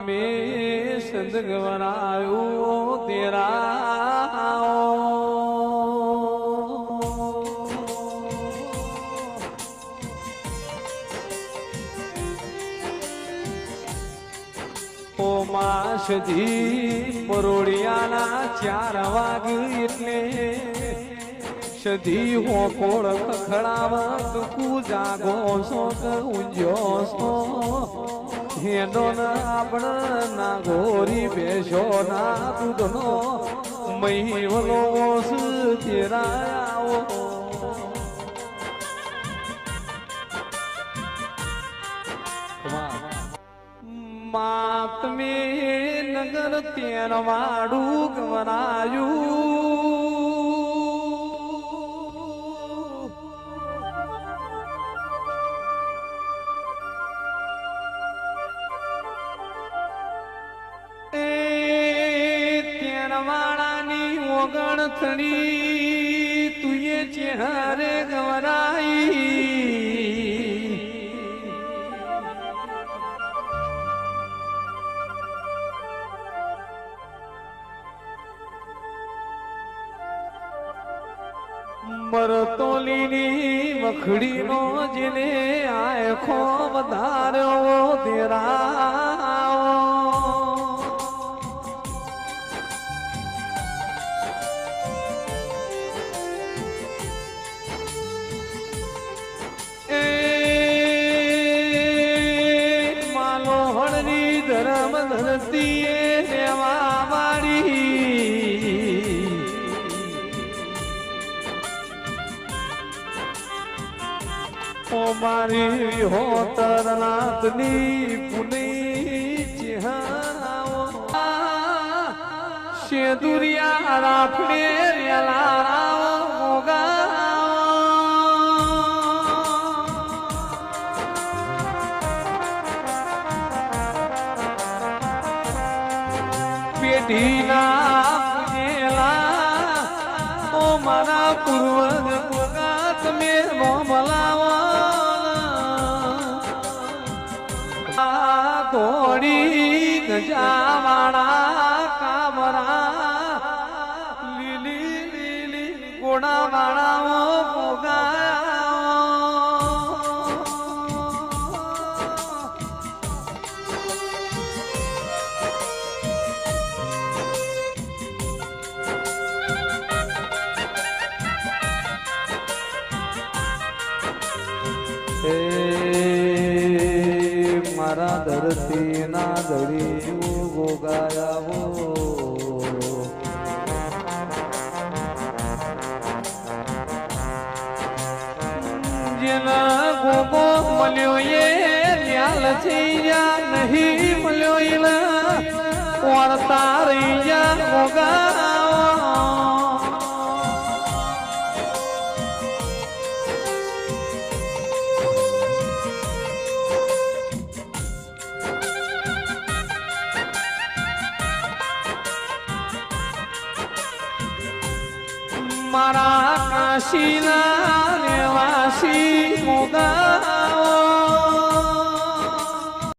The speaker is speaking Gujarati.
में सदगवरायो तेरा ओ माशदी परोड़ियाना 4 वाग એટલે સદી હો કોળ ખખડાવત કુ જાગો સો ઊંજો સો હેડો ના આપણ ના ગોરી બેસો ના દૂધનો મહીવલો તેરા આવો માતમે નગર તેર વાડું ગવરાયું ઓગણ થણી તુએ ચહેરે ગવરાઈ મરતોલીની મખડીનો જેને આખો વધાર્યો દેરા ધર્મ ધરતીએ દેવા વાળી ઓ મારી હોતરનાથની પુની ચેહરાઓ શેદુરિયા રાફડે રેલારાઓ મોગા ઓ મારા પૂર્વજ ભોગા તમે મોમલાવો ધોળી ગજાવાળા કામરા લીલી લીલી ગોળાવાળાઓ ભોગા મારા ધરતી ના ધડી ગોગાયાવો જેના ગોગો મળ્યો એ લ્યાલ થઈ જા નહીં મળ્યો એલા વાર્તા રહી જા ગોગા મારા કાશીના નિવાસી મોગાઓ